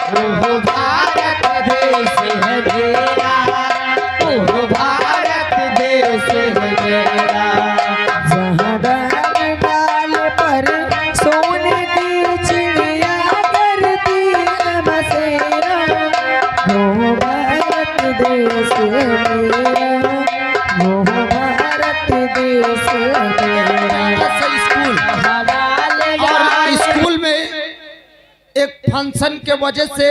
वो भारत देश है मेरा, वो भारत देश है मेरा। जहाँ डाल डाल पर सोने की चिड़िया करती है बसेरा, वो भारत देश है मेरा, वो भारत देश है मेरा। स्कूल और स्कूल में एक फंक्शन के वजह से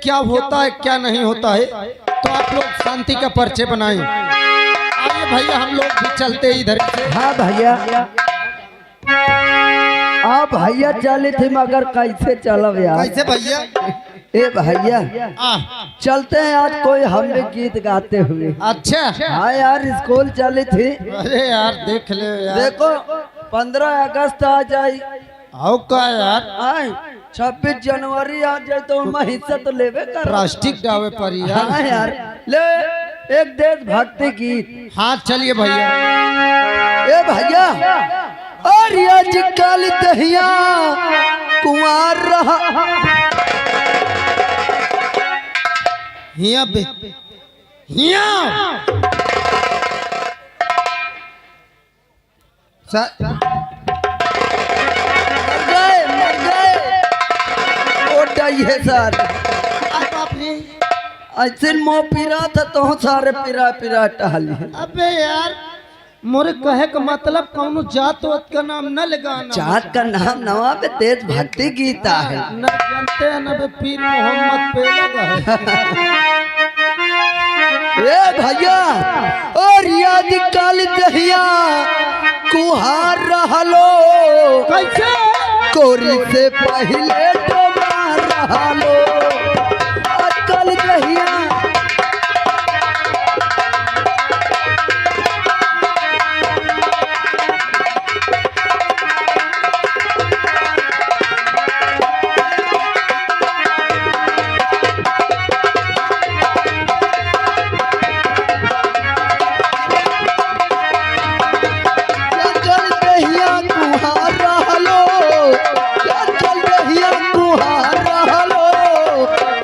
क्या होता है क्या नहीं होता है, तो आप लोग शांति का परिचय बनाएं। आइए भैया हम लोग भी चलते इधर से। हाँ भैया, आप भैया चले थे मगर कैसे चलब यार? कैसे भैया? ए भैया आ, चलते हैं आज कोई हमें गीत गाते हुए। अच्छा हाँ यार स्कूल चली थी। अरे यार देख ले यार, देखो 15 अगस्त आ जाए, आओ का यार, आए 26 जनवरी आ जाए तो मैं हिस्सा तो लेवे कर। प्लास्टिक डावे पर यार। हाँ यार ले एक देशभक्ति गीत। हाँ चलिए भैया। ए भैया और आजकल दहिया कुंवार रहा, हिया बे हिया मर गए ये सर ऐसे मो पीरा था तो सारे पीरा पीरा टहली। अबे यार मोरे कहे का मतलब कौनो जात वात का नाम न लगाना। जात का नाम नवा पे तेज भक्ति गीता है, न जानते हैं न बे पीर मोहम्मद पे लगा है। ए भैया और याद काल दहिया कुहार रहलो, कैसे कोरी से पहले तो मार रहलो अकल दहिया।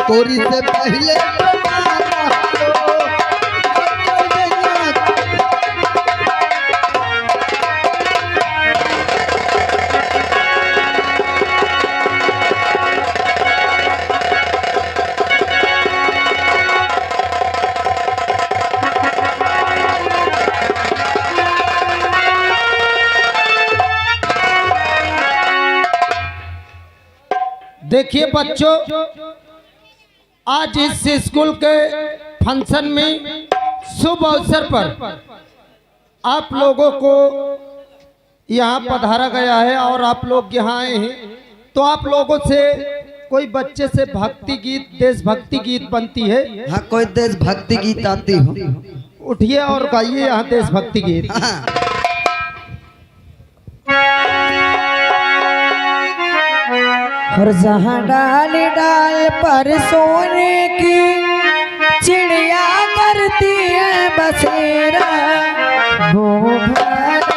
कोरी से पहले देखिए बच्चों, आज इस स्कूल के फंक्शन में शुभ अवसर पर आप लोगों को यहाँ पधारा गया है और आप लोग यहाँ आए हैं, तो आप लोगों से कोई बच्चे से भक्ति गीत देशभक्ति गीत बनती है। हाँ कोई देशभक्ति गीत आती हो, उठिए और गाइए यहाँ देशभक्ति गीत। और जहाँ डाल डाल पर सोने की चिड़िया करती है बसेरा, वो भारत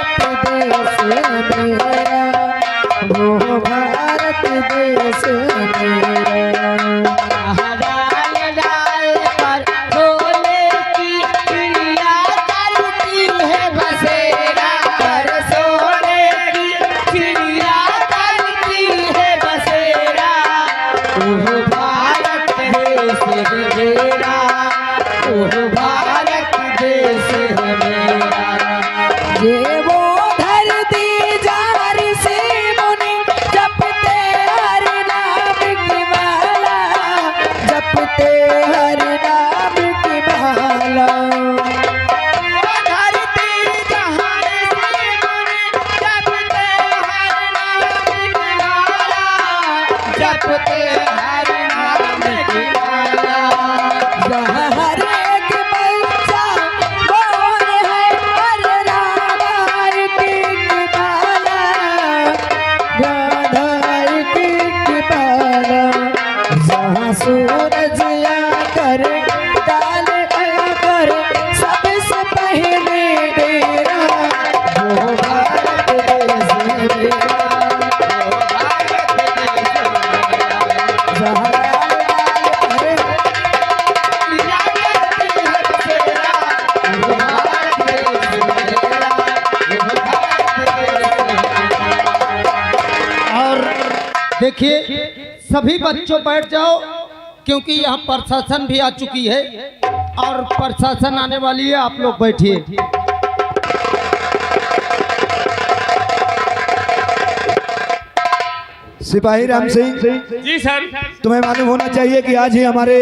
देश मेरा, वो भारत देश मेरा। डाल डाल पर सोने की चिड़िया करती है बसेरा, पर सोने की चिड़िया करती है बसेरा, वो भारत देश है मेरा, वो भारत देश है मेरा। ये वो धरती जार से मुनि जपते हर नाम की माला, जपते हर नाम की माला। धरती जहान से मुनि जपते हर नाम की माला, जपते हर नाम की माला। जहाँ हर एक बच्चा बोल है हर राधा की माला, राधा की माला। जहाँ सूरज आकर डाल आकर सबसे पहले डेरा, वो भारत देश मेरा, वो भारत देश मेरा। जहाँ देखिए सभी बच्चों बैठ जाओ, क्योंकि यहाँ प्रशासन भी आ चुकी है और प्रशासन आने वाली है। आप लोग बैठिए। सिपाही राम सिंह जी सर। तुम्हें मालूम होना चाहिए कि आज ही हमारे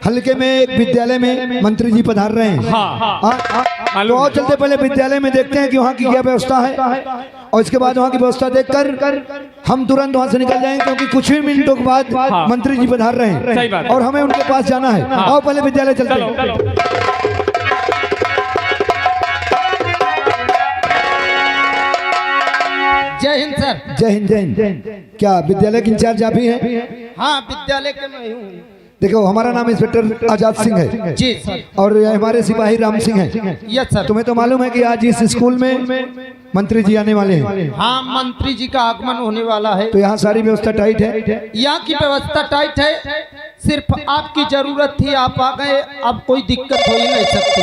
हल्के में एक विद्यालय में मंत्री जी पधार रहे हैं। हाँ, तो और चलते पहले विद्यालय में देखते हैं कि वहाँ की क्या व्यवस्था है, और इसके बाद वहाँ की व्यवस्था देखकर हम तुरंत वहाँ से निकल जाएंगे, क्योंकि कुछ ही मिनटों के बाद मंत्री जी पधार रहे हैं और हमें उनके पास जाना है। आओ पहले विद्यालय चलते हैं। जय हिंद सर। जय हिंद, जय हिंद। क्या विद्यालय के इंचार्ज आप ही हैं? हाँ, विद्यालय के मैं हूँ। देखो, हमारा नाम इंस्पेक्टर आजाद सिंह है जी सर। और हमारे सिपाही राम सिंह हैं। Yes sir. तुम्हें तो मालूम है कि आज इस स्कूल में मंत्री जी आने वाले हैं। हाँ, मंत्री जी का आगमन होने वाला है। तो यहाँ सारी व्यवस्था टाइट है। यहाँ की व्यवस्था टाइट है, सिर्फ आपकी जरूरत थी, आप आ गए, अब कोई दिक्कत हो ही नहीं सकती।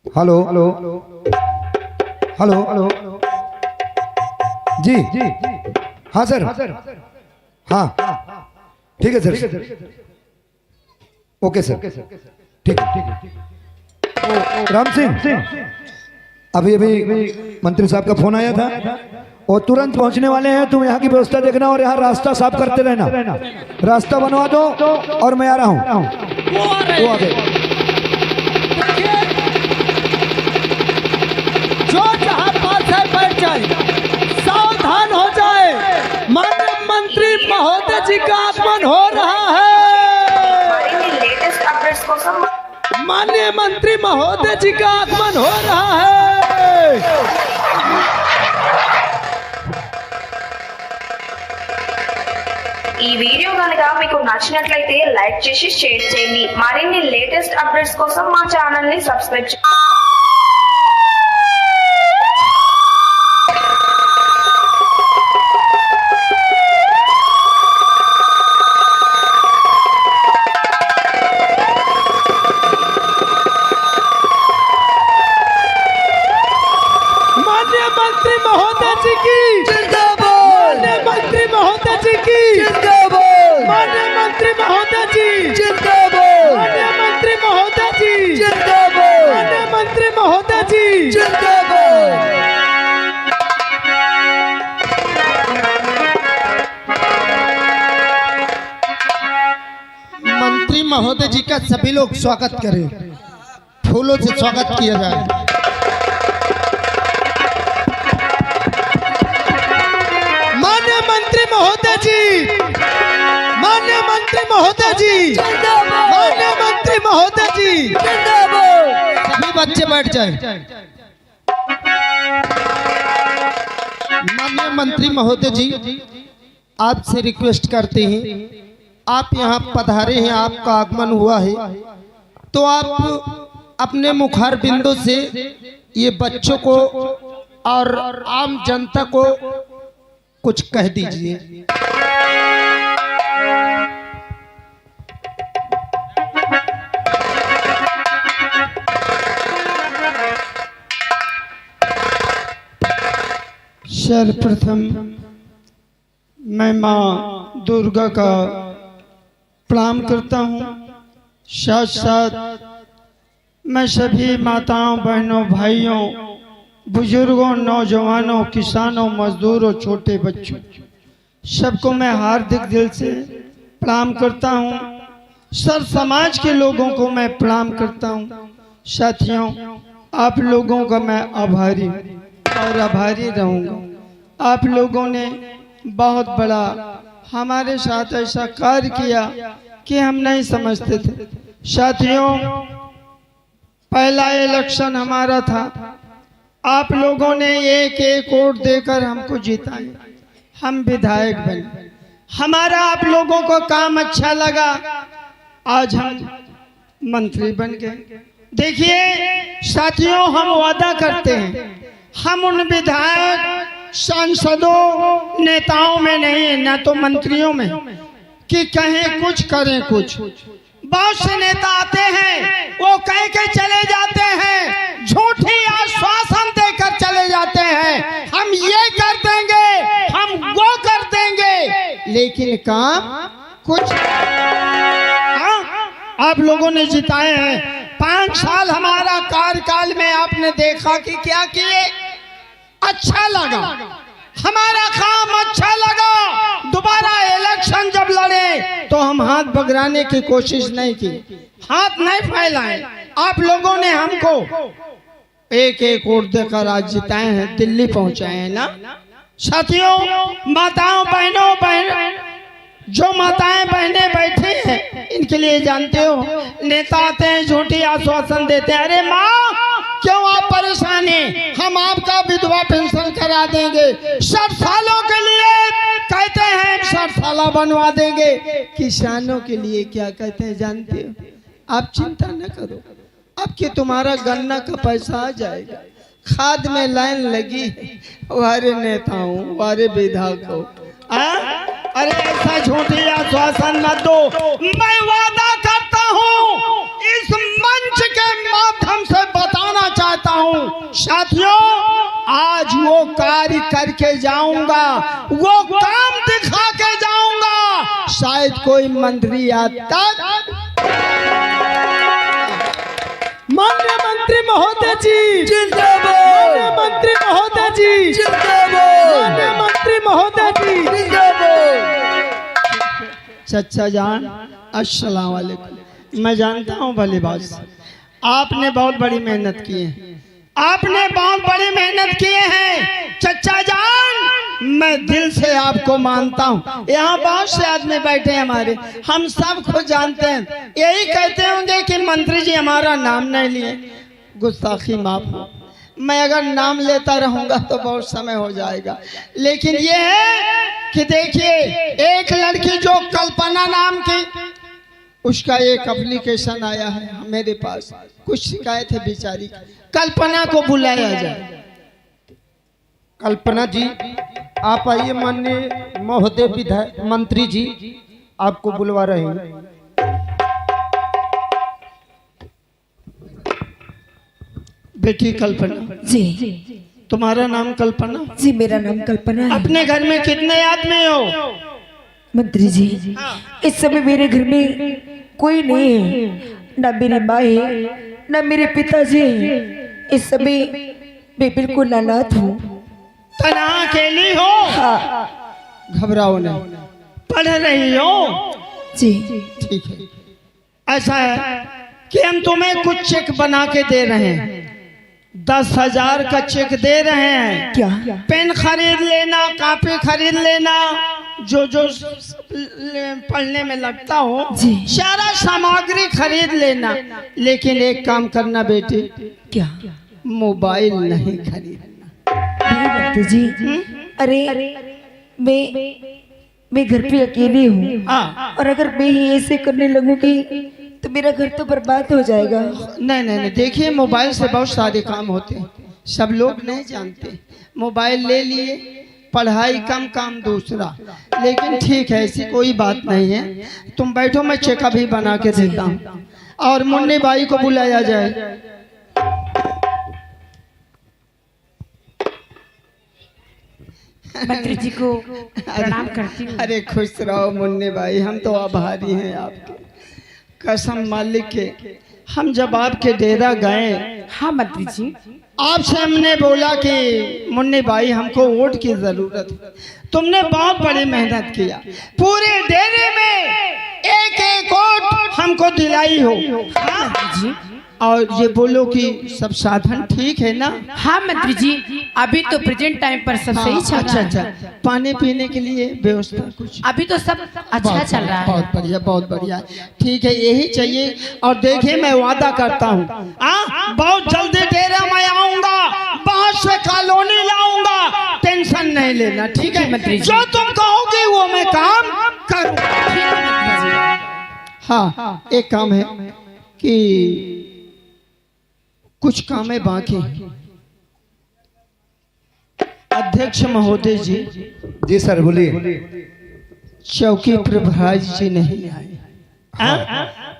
हेलो हेलो हेलो जी हाँ सर, हाँ ठीक है सर, ओके सर, ठीक है। राम सिंह, अभी मंत्री साहब का फोन आया था और तुरंत पहुंचने वाले हैं। तुम यहाँ की व्यवस्था देखना और यहाँ रास्ता साफ करते रहना। रास्ता बनवा दो और मैं आ रहा हूँ। वो आ गए। जो जहाँ पास है बैठ जाए, सावधान हो जाए। माननीय मंत्री महोदय जी का आगमन हो रहा है। लेटेस्ट अपडेट्स కోసం माननीय मंत्री महोदय जी का आगमन हो रहा है। ఈ వీడియో గనుక మీకు నచ్చినట్లయితే లైక్ చేసి షేర్ చేయండి. మరిన్ని లేటెస్ట్ అప్డేట్స్ కోసం మా ఛానల్ ని సబ్స్క్రైబ్ చేయండి. माननीय मंत्री महोदय जी की जिंदाबाद। माननीय मंत्री महोदय जी की जिंदाबाद। माननीय मंत्री महोदय जी जिंदाबाद। माननीय मंत्री महोदय जी जिंदाबाद। माननीय मंत्री महोदय जी जिंदाबाद। मंत्री महोदय जी का सभी लोग स्वागत करें, फूलों से स्वागत किया जाए। माननीय मंत्री महोदय जी, माननीय मंत्री महोदय जी, माननीय मंत्री महोदय जी, सभी बच्चे बैठ जाएं। माननीय मंत्री महोदय जी, आपसे रिक्वेस्ट करते हैं, आप यहाँ पधारे हैं, आपका आगमन हुआ है, तो आप अपने मुखार बिंदु से ये बच्चों को और आम जनता को कुछ कह दीजिए। सर्वप्रथम मैं माँ दुर्गा का प्रणाम करता हूँ। साथ साथ मैं सभी माताओं, बहनों, भाइयों, बुजुर्गों, नौजवानों, किसानों, मजदूरों, छोटे बच्चों, सबको मैं हार्दिक दिल से प्रणाम करता हूँ। सर समाज के लोगों को मैं प्रणाम करता हूँ। साथियों, आप लोगों का मैं आभारी और आभारी रहूँगा। आप लोगों ने बहुत बड़ा हमारे साथ ऐसा कार्य किया कि हम नहीं समझते थे। साथियों, पहला इलेक्शन हमारा था, आप लोगों ने एक वोट देकर हमको जिताया, हम विधायक बने, हमारा आप लोगों को काम अच्छा लगा, आज हम मंत्री बन गए। देखिए साथियों, हम वादा करते हैं, हम उन विधायक, सांसदों, नेताओं में नहीं, न तो मंत्रियों में कि कहें कुछ करें कुछ, बहुत से नेता आते हैं, वो कह के चले जाते हैं, झूठी आश्वासन देकर चले जाते हैं, हम ये कर देंगे, हम वो कर देंगे, लेकिन काम कुछ। हाँ, आप लोगों ने जिताए हैं, 5 साल हमारा कार्यकाल में आपने देखा कि क्या किए, अच्छा लगा, हमारा काम अच्छा लगा। दोबारा इलेक्शन जब लड़े तो हम हाथ बगराने की कोशिश नहीं की, हाथ नहीं फैलाए। आप लोगों ने हमको एक एक वोट देकर आज जिताए हैं, दिल्ली पहुंचाए हैं ना साथियों। माताओं बहनों, जो माताएं बहनें बैठी हैं, इनके लिए जानते हो, नेता आते हैं, झूठी आश्वासन देते हैं, अरे माँ क्यों आप परेशान हैं, हम आपका विधवा पेंशन करा देंगे, 60 सालों के लिए कहते हैं, 60 साल बनवा देंगे। किसानों के लिए क्या कहते हैं जानते हो, आप चिंता न करो, आपके तुम्हारा गन्ना का पैसा आ जाएगा। खाद में लाइन लगी, वारे नेताओं, वारे विधायकों, अरे ऐसा झूठी आश्वासन मत दो। मैं वादा करता हूँ, इस मंच के माध्यम से बताना चाहता हूँ साथियों, आज वो कार्य करके जाऊंगा, वो काम दिखा के जाऊंगा, शायद कोई मंत्री आता। माननीय मंत्री महोदय जी जिंदाबाद, माननीय मंत्री महोदय जी जिंदाबाद, माननीय मंत्री महोदय जी जिंदाबाद। चचा जान अस्सलाम वालेकुम। मैं जानता हूँ भली बात, आपने बहुत बड़ी मेहनत की है, आपने बहुत बड़ी मेहनत किए हैं चचा जान, मैं दिल से आपको मानता हूँ। यहाँ बहुत से आदमी बैठे हैं हमारे, हम सब खुद जानते हैं, यही कहते होंगे कि मंत्री जी हमारा नाम नहीं लिए, गुस्ताखी माफ हो, मैं अगर नाम लेता रहूंगा तो बहुत समय हो जाएगा। लेकिन ये है कि देखिए, एक लड़की जो कल्पना नाम की, उसका एक एप्लीकेशन आया है मेरे पास, कुछ शिकायत है बेचारी, कल्पना को बुलाया जाए। कल्पना जी आप आइए, माननीय महोदय विधायक मंत्री जी आपको बुलवा रहे हैं। बेटी कल्पना जी तुम्हारा नाम कल्पना? जी मेरा नाम कल्पना है। अपने घर में कितने आदमी हो? मंत्री जी इस समय मेरे घर में कोई नहीं है, ना मेरी माँ है ना मेरे पिताजी हैं। इस समय मैं बिल्कुल अनाथ हूँ। तना अकेली हो? हाँ। घबराओ नहीं, पढ़ रही हो? जी ठीक है, ऐसा है कि हम तुम्हें कुछ चेक बना के दे रहे हैं, 10,000 का चेक दे रहे हैं। क्या? पेन खरीद लेना, कॉपी खरीद लेना, जो जो पढ़ने में लगता हो जी। सारा सामग्री खरीद लेना। लेकिन एक काम करना बेटी, क्या? मोबाइल नहीं खरीदना। नहीं मंत्री जी, अरे मैं घर पे अकेली हूँ, और अगर मैं ही ऐसे करने लगूंगी तो मेरा घर तो बर्बाद हो जाएगा। नहीं, देखिए मोबाइल से बहुत सारे काम होते हैं, सब लोग नहीं जानते। मोबाइल ले लिए, पढ़ाई कम, काम दूसरा। लेकिन ठीक है, ऐसी कोई बात नहीं है, तुम बैठो, मैं चेक अभी बना के देता हूँ। और मुन्नी बाई को बुलाया जाए। मंत्री जी को प्रणाम करती हूँ। अरे खुश रहो मुन्नी बाई, हम तो आभारी हैं आपके, कसम मालिक के। हम जब आपके डेरा गए, हाँ मंत्री जी, आपसे हमने बोला कि मुन्नी बाई हमको वोट की जरूरत है, तुमने बहुत बड़ी मेहनत किया, पूरे डेरे में एक एक वोट हमको दिलाई हो। हाँ मंत्री जी, और ये बोलो कि सब साधन ठीक है ना? हाँ मंत्री जी, अभी तो प्रेजेंट टाइम पर सब सही चल रहा है। अच्छा, पानी पीने के लिए व्यवस्था कुछ? अभी तो सब अच्छा चल रहा है। बहुत बढ़िया, बहुत बढ़िया, ठीक है, यही चाहिए। और देखिए मैं वादा करता हूँ, बहुत जल्दी डेरा मैं आऊंगा, बहुत से कॉलोनी लाऊंगा, टेंशन नहीं लेना, ठीक है मंत्री जी? जो तुम कहोगे वो मैं काम करूँगा। हाँ, एक काम है कि कुछ काम है बाकी। अध्यक्ष महोदय जी। जी सर बोलिए। चौकी प्रभारी जी नहीं आए।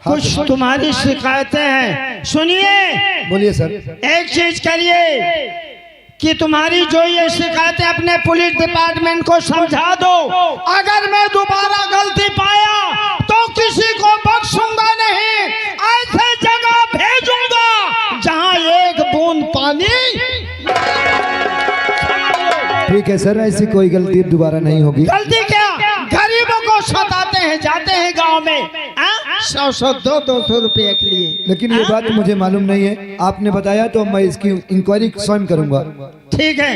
कुछ तुम्हारी शिकायतें हैं, सुनिए। बोलिए सर। एक चीज करिए कि तुम्हारी जो ये शिकायतें अपने पुलिस डिपार्टमेंट को समझा दो। अगर मैं दोबारा गलती पाया तो किसी को बख्शूंगा नहीं, ऐसे जगह भेजूंगा जहां एक बूंद पानी। ठीक है सर, ऐसी कोई गलती दोबारा नहीं होगी। गलती क्या, गरीबों को सताते हैं, जाते हैं गांव में 100 200 रुपए के लिए। लेकिन ये बात मुझे मालूम नहीं है, आपने बताया तो मैं इसकी इंक्वायरी स्वयं करूंगा। ठीक है,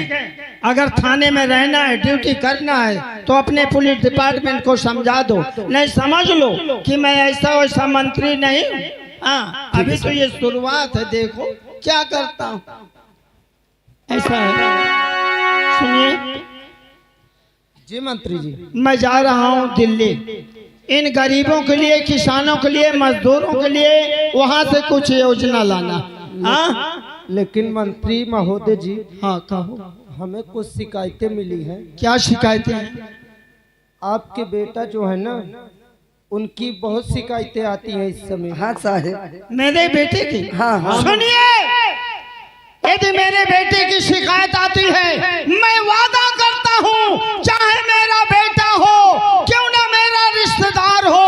अगर थाने में रहना है, ड्यूटी करना है तो अपने पुलिस डिपार्टमेंट को समझा दो। नहीं समझ लो कि मैं ऐसा वैसा मंत्री नहीं हूँ। हाँ, अभी तो ये शुरुआत है, देखो क्या करता हूँ। ऐसा है, सुनिए जी मंत्री जी। मैं जा रहा हूँ दिल्ली, इन गरीबों के लिए, किसानों के लिए, मजदूरों के लिए वहाँ से कुछ योजना लाना। हाँ लेकिन मंत्री महोदय जी, हाँ कहो। हमें कुछ शिकायतें मिली हैं। क्या शिकायतें हैं? आपके बेटा जो है ना, उनकी बहुत शिकायतें आती हैं इस समय। हाँ साहब। मेरे बेटे की? हाँ हाँ। सुनिए, यदि मेरे बेटे की शिकायत आती है, मैं वादा करता हूँ, चाहे मेरा बेटा हो, क्यों ना मेरा रिश्तेदार हो,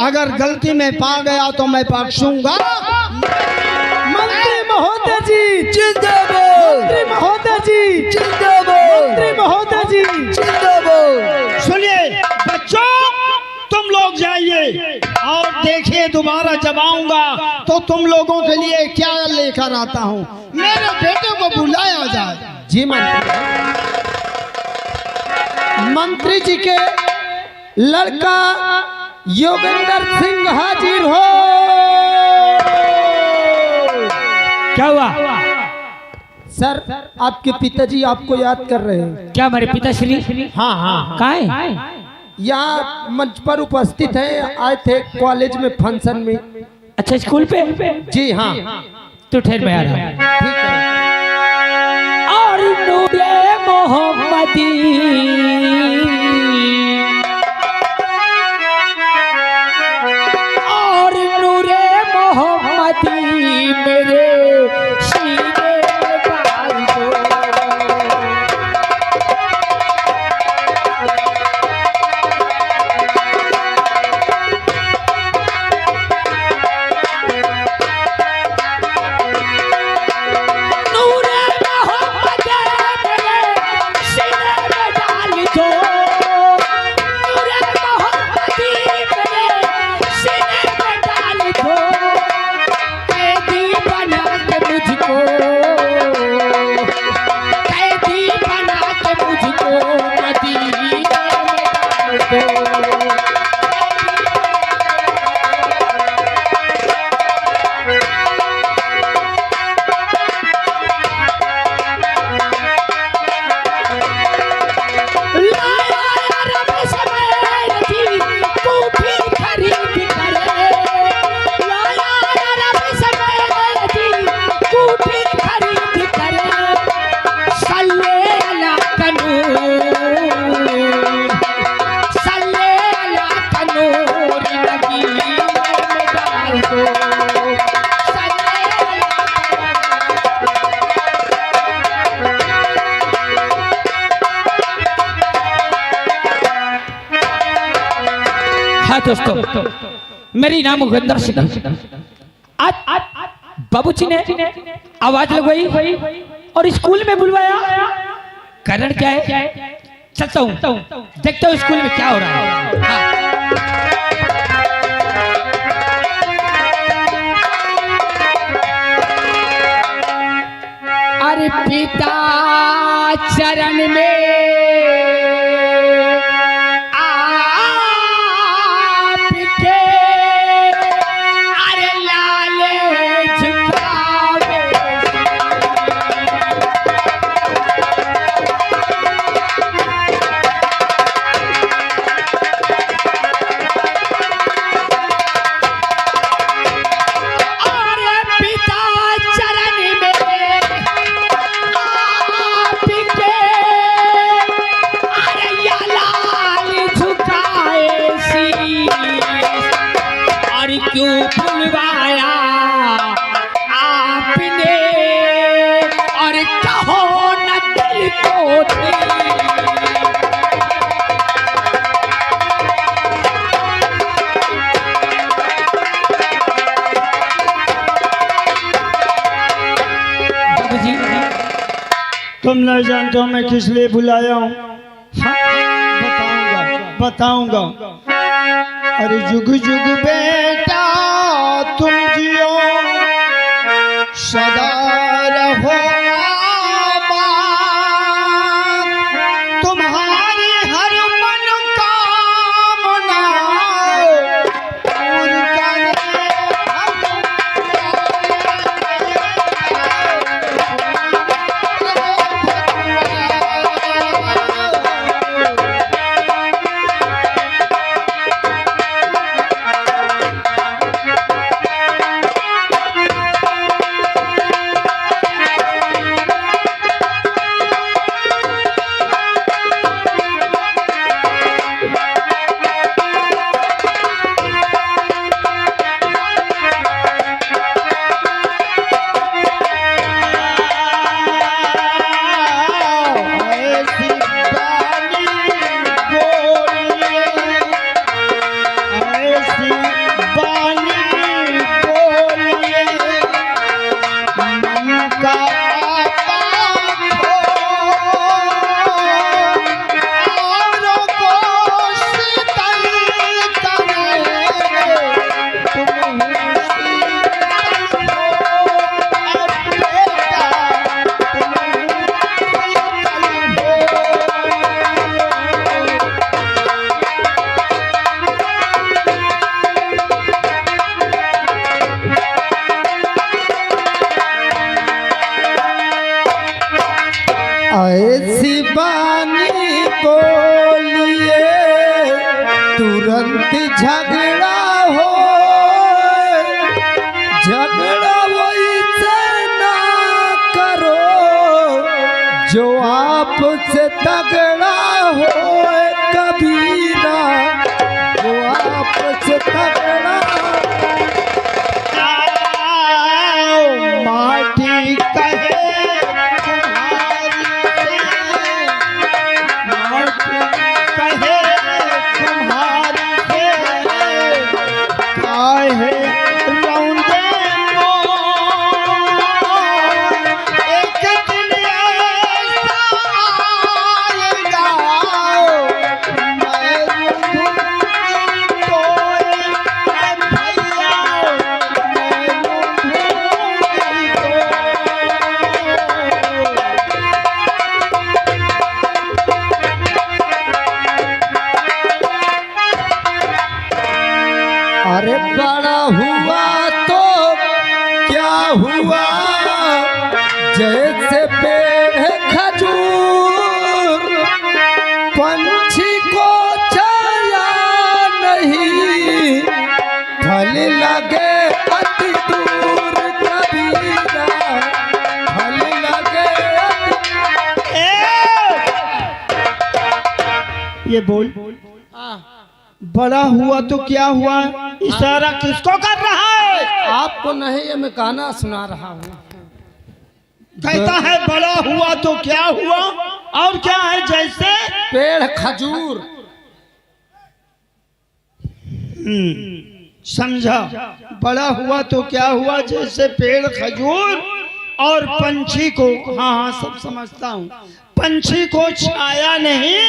अगर गलती में पा गया तो मैं बख्शूंगा। मंत्री महोदय जी जिंदाबाद, मंत्री महोदय जी जिंदाबाद, मंत्री महोदय जी जिंदाबाद। सुनिए बच्चों, तुम लोग जाइए और देखिए, दोबारा जब आऊंगा तो तुम लोगों के लिए क्या लेकर आता हूँ। मेरे बेटे को बुलाया जाए। जी मंत्री जी के लड़का योगेंद्र सिंह हाजिर हो। क्या हुआ? सर, आपके पिताजी आपको याद कर रहे हैं। क्या हमारे पिताश्री? हाँ हाँ, कहाँ है? यहाँ मंच पर उपस्थित हैं, आए थे कॉलेज में फंक्शन में। अच्छा, स्कूल पे? जी हाँ। तो ठहर, मैं आ रहा हूँ। ठीक है। और नूरे मोहम्मदी और नूरे मोहम्मदी मेरे सीने में डाल दो। हाँ दोस्तों, मेरी नाम योगेंद्र सिंह। आज बाबूजी ने आवाज लगवाई और स्कूल में बुलवाया। कारण क्या है? चलता हूँ, देखता हूँ स्कूल में क्या हो रहा है। अरे पिता चरण में आपने और कहो न दिल को थी। तुम नहीं जानते हो मैं किस लिए बुलाया हूँ? बताऊंगा। अरे जुग जुग बेटा तुम जियो सदा रहो आबाद, तुम्हारी हर मनोकामना पूर्ण करे ऐसी बानी बोलिए तुरंत झगड़ा हो, झगड़ा वैसे ना करो जो आपसे तगड़ा हो कबीरा, जो आपसे तगड़ा माटी कहे अरे बड़ा हुआ तो क्या हुआ, जैसे पेड़ खजूर, पंछी को छाया नहीं, फल लगे अति दूर कबीरा, फल लगे ये बोल बड़ा हुआ तो क्या हुआ, इशारा किसको कर रहा है? आपको नहीं, ये मैं गाना सुना रहा हूँ। कहता है बड़ा हुआ तो क्या हुआ, और क्या है? जैसे पेड़ खजूर। समझा? बड़ा हुआ तो क्या हुआ, जैसे पेड़ खजूर, और पंछी को, हाँ सब समझता हूँ, पंछी को छाया नहीं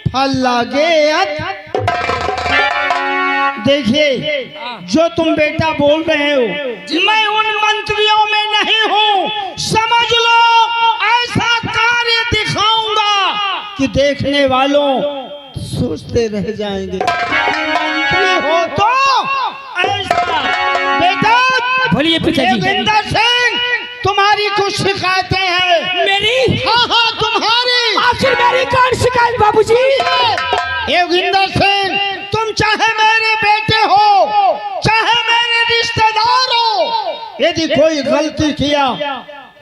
फल लागे। देखिए जो तुम बेटा बोल रहे हो, मैं उन मंत्रियों में नहीं हूँ, समझ लो ऐसा कार्य दिखाऊंगा कि देखने वालों सोचते रह जाएंगे। मंत्री हो तो ऐसा। बेटा बोलिए पिताजी। योगेंद्र सिंह तुम्हारी कुछ शिकायतें हैं। मेरी? हाँ हाँ तुम्हारी। आखिर मेरी कौन शिकायत बाबूजी? योगेंद्र सिंह तुम चाहे मेरे बेटे हो चाहे मेरे रिश्तेदार हो, यदि कोई गलती किया,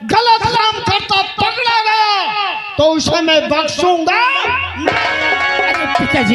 गलत काम करता पकड़ा गया तो उसे मैं बख्शूंगा